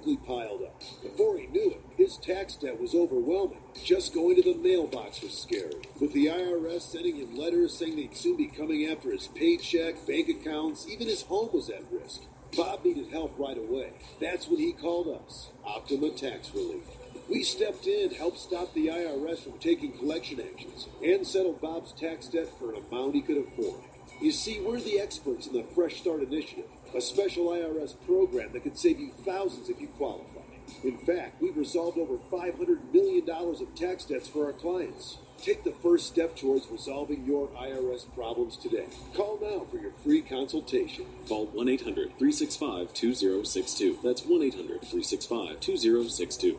quickly piled up. Before he knew it, his tax debt was overwhelming. Just going to the mailbox was scary, with the IRS sending him letters saying they'd soon be coming after his paycheck, bank accounts, even his home was at risk. Bob needed help right away. That's when he called us, Optima Tax Relief. We stepped in, helped stop the IRS from taking collection actions, and settled Bob's tax debt for an amount he could afford. You see, we're the experts in the Fresh Start Initiative, a special IRS program that could save you thousands if you qualify. In fact, we've resolved over $500 million of tax debts for our clients. Take the first step towards resolving your IRS problems today. Call now for your free consultation. Call 1-800-365-2062. That's 1-800-365-2062.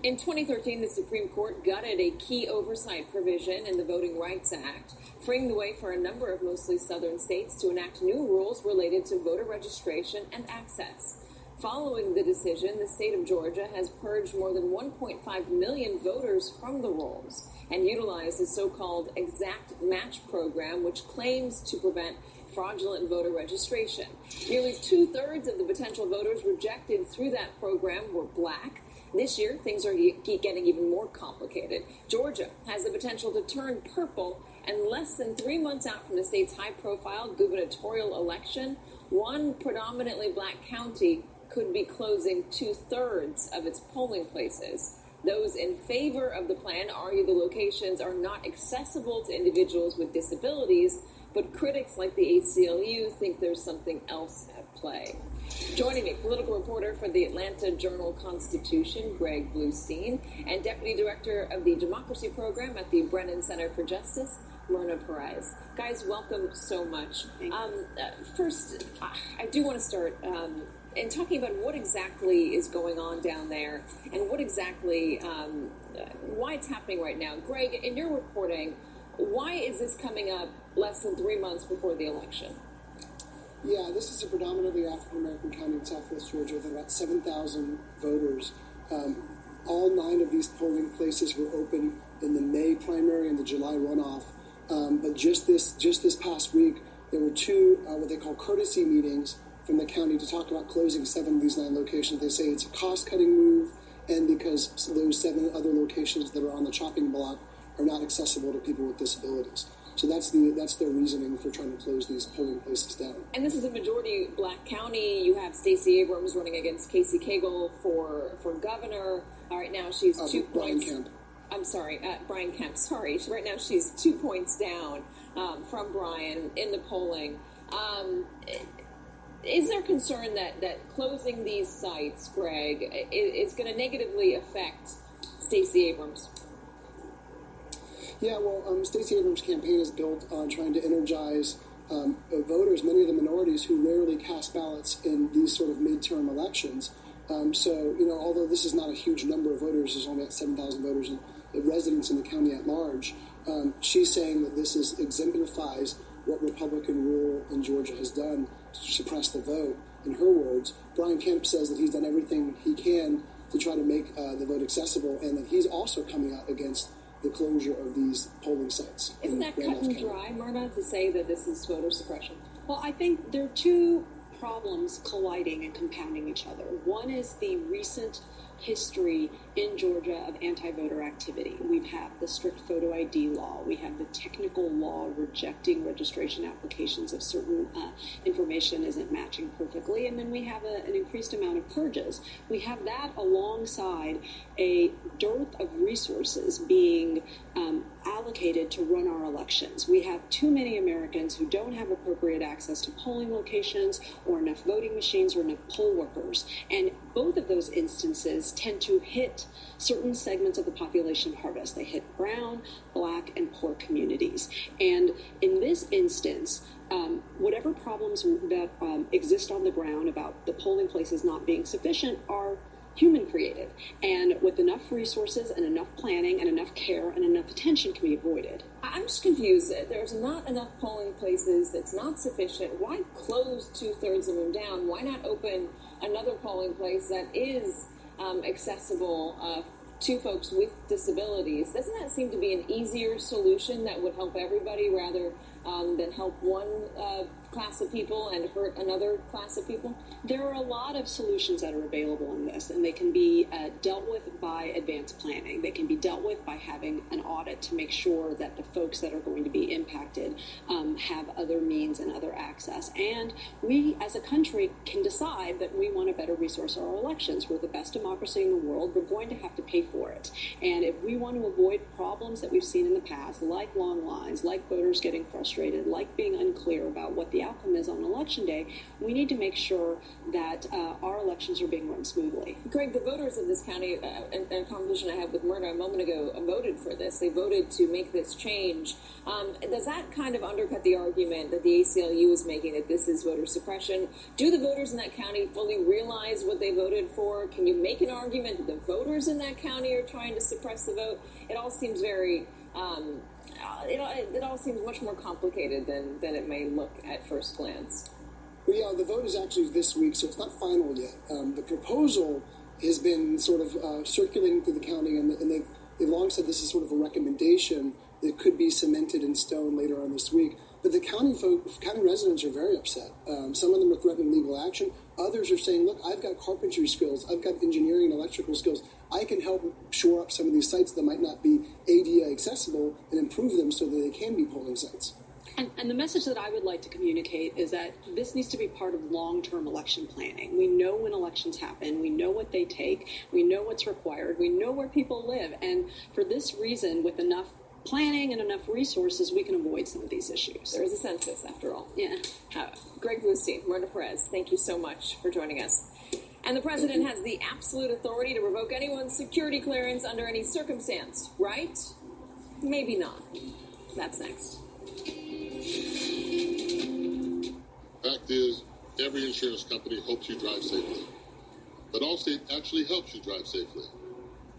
In 2013, the Supreme Court gutted a key oversight provision in the Voting Rights Act, freeing the way for a number of mostly southern states to enact new rules related to voter registration and access. Following the decision, the state of Georgia has purged more than 1.5 million voters from the rolls and utilized the so-called exact match program, which claims to prevent fraudulent voter registration. Nearly two-thirds of the potential voters rejected through that program were black. This year, things are getting even more complicated. Georgia has the potential to turn purple, and less than 3 months out from the state's high-profile gubernatorial election, one predominantly black county could be closing two-thirds of its polling places. Those in favor of the plan argue the locations are not accessible to individuals with disabilities, but critics like the ACLU think there's something else at play. Joining me, political reporter for the Atlanta Journal-Constitution, Greg Bluestein, and Deputy Director of the Democracy Program at the Brennan Center for Justice, Myrna Perez. Guys, welcome so much. First, I do want to start in talking about what exactly is going on down there and what exactly, why it's happening right now. Greg, in your reporting, why is this coming up less than 3 months before the election? Yeah, this is a predominantly African-American county in southwest Georgia with about 7,000 voters. All 9 of these polling places were open in the May primary and the July runoff. But just this past week, there were 2 what they call courtesy meetings from the county to talk about closing 7 of these 9 locations. They say it's a cost-cutting move, and because those 7 other locations that are on the chopping block are not accessible to people with disabilities. So that's their reasoning for trying to close these polling places down. And this is a majority black county. You have Stacey Abrams running against Casey Cagle for governor. Right now she's 2 points. Brian Kemp. I'm sorry, Brian Kemp. Sorry. Right now she's 2 points down from Brian in the polling. Is there concern that closing these sites, Greg, is going to negatively affect Stacey Abrams? Yeah, well, Stacey Abrams' campaign is built on trying to energize voters, many of the minorities who rarely cast ballots in these sort of midterm elections. So, although this is not a huge number of voters, there's only 7,000 voters and residents in the county at large, she's saying that this exemplifies what Republican rule in Georgia has done to suppress the vote. In her words, Brian Kemp says that he's done everything he can to try to make the vote accessible, and that he's also coming out against the closure of these polling sites. Isn't that cut and dry, Myrna, to say that this is voter suppression? Well, I think there are 2 problems colliding and compounding each other. One is the recent history in Georgia of anti-voter activity. We have the strict photo ID law. We have the technical law rejecting registration applications if certain information isn't matching perfectly. And then we have an increased amount of purges. We have that alongside a dearth of resources being allocated to run our elections. We have too many Americans who don't have appropriate access to polling locations or enough voting machines or enough poll workers. And both of those instances tend to hit certain segments of the population hardest. They hit brown, black, and poor communities. And in this instance, whatever problems that exist on the ground about the polling places not being sufficient are human created, and with enough resources and enough planning and enough care and enough attention can be avoided. I'm just confused. There's not enough polling places. It's not sufficient. Why close 2/3 of them down? Why not open another polling place that is accessible to folks with disabilities? Doesn't that seem to be an easier solution that would help everybody rather than help one class of people and hurt another class of people? There are a lot of solutions that are available in this, and they can be dealt with by advanced planning. They can be dealt with by having an audit to make sure that the folks that are going to be impacted have other means and other access. And we, as a country, can decide that we want to better resource our elections. We're the best democracy in the world. We're going to have to pay for it. And if we want to avoid problems that we've seen in the past, like long lines, like voters getting frustrated, like being unclear about what the outcome is on Election Day, we need to make sure that our elections are being run smoothly. Greg, the voters of this county, in a conversation I had with Myrna a moment ago, voted for this. They voted to make this change. Does that kind of undercut the argument that the ACLU is making that this is voter suppression? Do the voters in that county fully realize what they voted for? Can you make an argument that the voters in that county are trying to suppress the vote? It all seems very... It all seems much more complicated than it may look at first glance. Well, yeah, the vote is actually this week, so it's not final yet. The proposal has been sort of circulating through the county, and they've long said this is sort of a recommendation that could be cemented in stone later on this week. But the county residents are very upset. Some of them are threatening legal action. Others are saying, look, I've got carpentry skills. I've got engineering and electrical skills. I can help shore up some of these sites that might not be ADA accessible and improve them so that they can be polling sites. And the message that I would like to communicate is that this needs to be part of long-term election planning. We know when elections happen. We know what they take. We know what's required. We know where people live. And for this reason, with enough planning and enough resources, we can avoid some of these issues. There is a census, after all. Yeah. Greg Bluestein, Myrna Perez, thank you so much for joining us. And the president has the absolute authority to revoke anyone's security clearance under any circumstance, right? Maybe not. That's next. Fact is, every insurance company hopes you drive safely. But Allstate actually helps you drive safely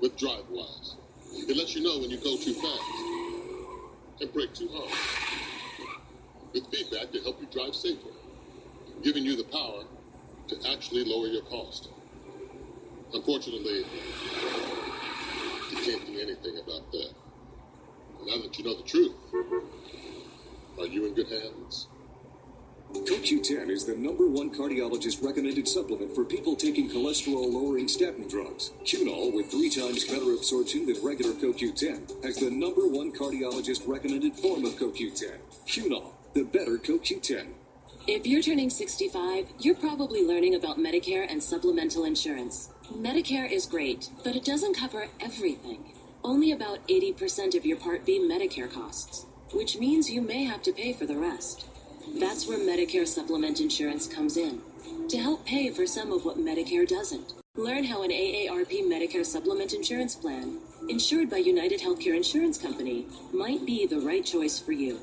with DriveWise. It lets you know when you go too fast and brake too hard. With feedback to help you drive safer, giving you the power to actually lower your cost. Unfortunately, you can't do anything about that. Now that you know the truth, are you in good hands? CoQ10 is the #1 cardiologist-recommended supplement for people taking cholesterol-lowering statin drugs. Qunol, with 3 times better absorption than regular CoQ10, has the #1 cardiologist-recommended form of CoQ10. Qunol, the better CoQ10. If you're turning 65, you're probably learning about Medicare and supplemental insurance. Medicare is great, but it doesn't cover everything. Only about 80% of your Part B Medicare costs, which means you may have to pay for the rest. That's where Medicare supplement insurance comes in, to help pay for some of what Medicare doesn't. Learn how an AARP Medicare supplement insurance plan, insured by United Healthcare Insurance Company, might be the right choice for you.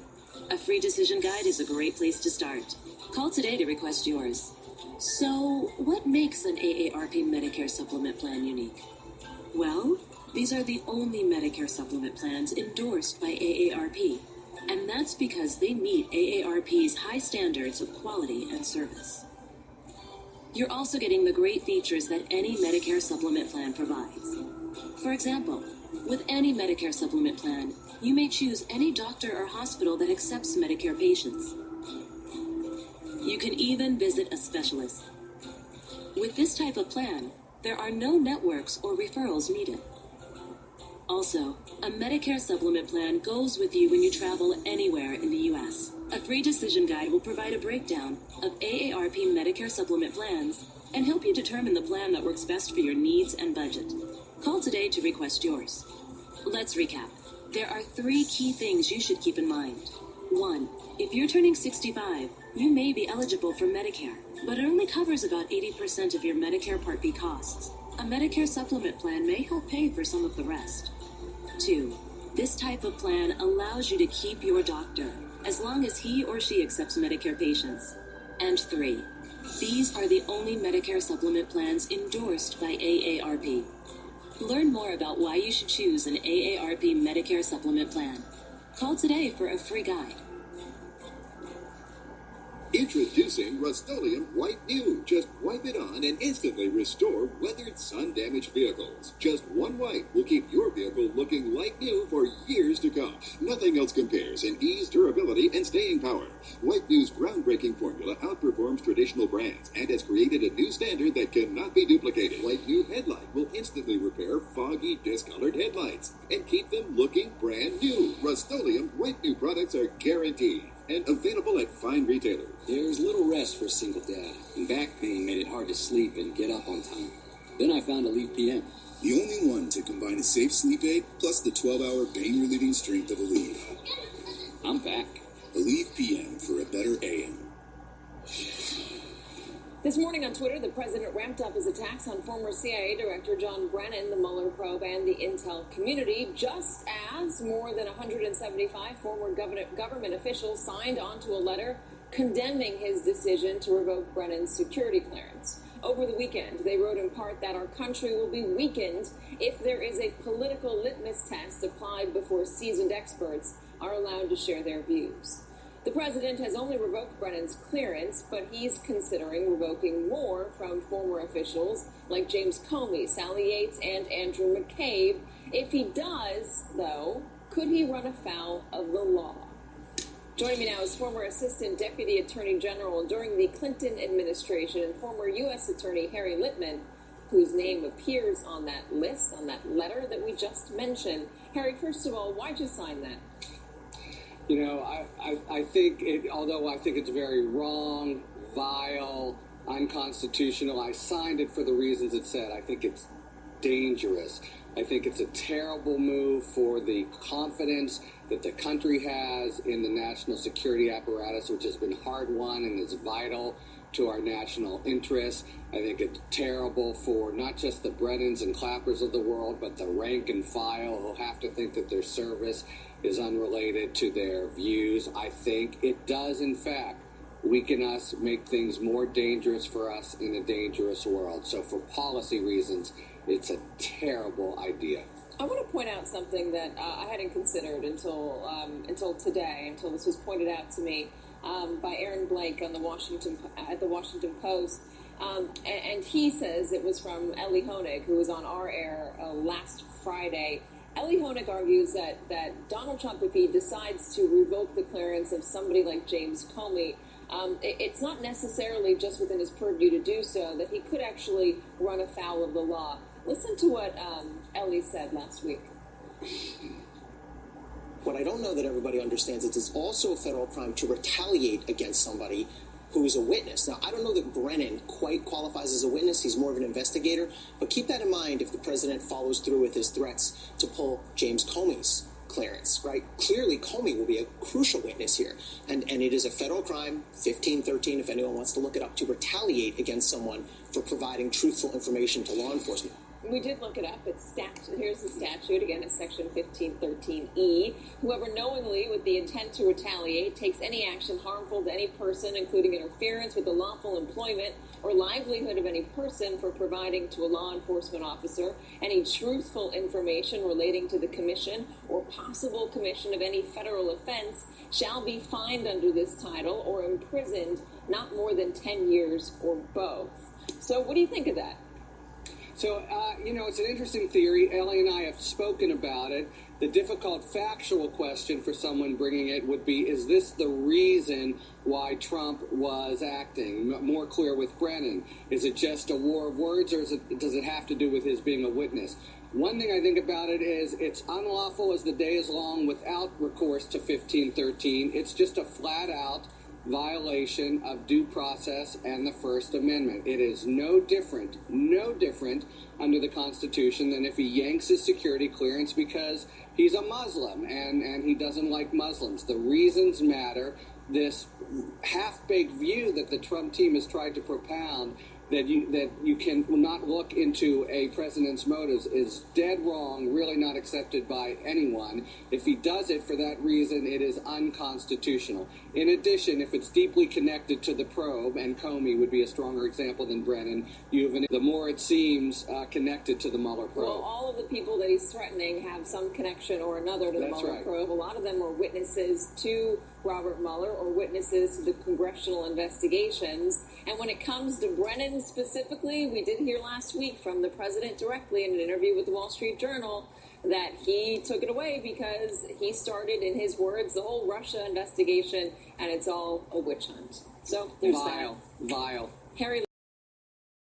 A free decision guide is a great place to start. Call today to request yours. So, what makes an AARP Medicare supplement plan unique? Well, these are the only Medicare supplement plans endorsed by AARP. And that's because they meet AARP's high standards of quality and service. You're also getting the great features that any Medicare supplement plan provides. For example, with any Medicare supplement plan, you may choose any doctor or hospital that accepts Medicare patients. You can even visit a specialist. With this type of plan, there are no networks or referrals needed. Also, a Medicare supplement plan goes with you when you travel anywhere in the U.S. A free decision guide will provide a breakdown of AARP Medicare supplement plans and help you determine the plan that works best for your needs and budget. Call today to request yours. Let's recap. There are 3 key things you should keep in mind. 1. If you're turning 65, you may be eligible for Medicare, but it only covers about 80% of your Medicare Part B costs. A Medicare supplement plan may help pay for some of the rest. 2. This type of plan allows you to keep your doctor as long as he or she accepts Medicare patients. And 3. These are the only Medicare supplement plans endorsed by AARP. Learn more about why you should choose an AARP Medicare supplement plan. Call today for a free guide. Introducing Rust-Oleum White New. Just wipe it on and instantly restore weathered, sun-damaged vehicles. Just one wipe will keep your vehicle looking like new for years to come. Nothing else compares in ease, durability, and staying power. White New's groundbreaking formula outperforms traditional brands and has created a new standard that cannot be duplicated. White New Headlight will instantly repair foggy, discolored headlights and keep them looking brand new. Rust-Oleum White New products are guaranteed and available at fine retailers. There's little rest for a single dad, and back pain made it hard to sleep and get up on time. Then I found Aleve PM. The only one to combine a safe sleep aid plus the 12-hour pain-relieving strength of Aleve. I'm back. Aleve PM for a better AM. This morning on Twitter, the president ramped up his attacks on former CIA Director John Brennan, the Mueller probe, and the intel community, just as more than 175 former government officials signed onto a letter condemning his decision to revoke Brennan's security clearance. Over the weekend, they wrote in part that our country will be weakened if there is a political litmus test applied before seasoned experts are allowed to share their views. The president has only revoked Brennan's clearance, but he's considering revoking more from former officials like James Comey, Sally Yates, and Andrew McCabe. If he does, though, could he run afoul of the law? Joining me now is former Assistant Deputy Attorney General during the Clinton administration and former U.S. Attorney Harry Litman, whose name appears on that list, on that letter that we just mentioned. Harry, first of all, why'd you sign that? You know, I think although I think it's very wrong, vile, unconstitutional, I signed it for the reasons it said. I think it's dangerous. I think it's a terrible move for the confidence that the country has in the national security apparatus, which has been hard-won and is vital to our national interests. I think it's terrible for not just the Brennans and Clappers of the world, but the rank and file who have to think that their service is unrelated to their views. I think it does, in fact, weaken us, make things more dangerous for us in a dangerous world. So for policy reasons, it's a terrible idea. I want to point out something that I hadn't considered until today, until this was pointed out to me by Aaron Blake on the Washington Post. And he says it was from Ellie Honig, who was on our air last Friday. Ellie Honig argues that Donald Trump, if he decides to revoke the clearance of somebody like James Comey, it's not necessarily just within his purview to do so, that he could actually run afoul of the law. Listen to what Ellie said last week. What I don't know that everybody understands is it's also a federal crime to retaliate against somebody who is a witness. Now, I don't know that Brennan quite qualifies as a witness. He's more of an investigator. But keep that in mind if the president follows through with his threats to pull James Comey's clearance, right? Clearly, Comey will be a crucial witness here. And it is a federal crime, 1513, if anyone wants to look it up, to retaliate against someone for providing truthful information to law enforcement. We did look it up. Here's the statute. Again, it's section 1513E. Whoever knowingly, with the intent to retaliate, takes any action harmful to any person, including interference with the lawful employment or livelihood of any person for providing to a law enforcement officer any truthful information relating to the commission or possible commission of any federal offense, shall be fined under this title or imprisoned not more than 10 years or both. So what do you think of that? So, it's an interesting theory. Ellie and I have spoken about it. The difficult factual question for someone bringing it would be, is this the reason why Trump was acting? More clear with Brennan. Is it just a war of words, or does it have to do with his being a witness? One thing I think about it is it's unlawful as the day is long without recourse to 1513. It's just a flat-out violation of due process and the First Amendment. It is no different under the Constitution than if he yanks his security clearance because he's a Muslim and he doesn't like Muslims. The reasons matter. This half-baked view that the Trump team has tried to propound that you can not look into a president's motives is dead wrong, really not accepted by anyone. If he does it for that reason, it is unconstitutional. In addition, if it's deeply connected to the probe, and Comey would be a stronger example than Brennan, the more it seems connected to the Mueller probe. Well, all of the people that he's threatening have some connection or another to the Mueller probe. A lot of them were witnesses to Robert Mueller or witnesses to the congressional investigations. And when it comes to Brennan specifically, we did hear last week from the president directly in an interview with the Wall Street Journal that he took it away because he started, in his words, the whole Russia investigation, and it's all a witch hunt. So there's Vile. Harry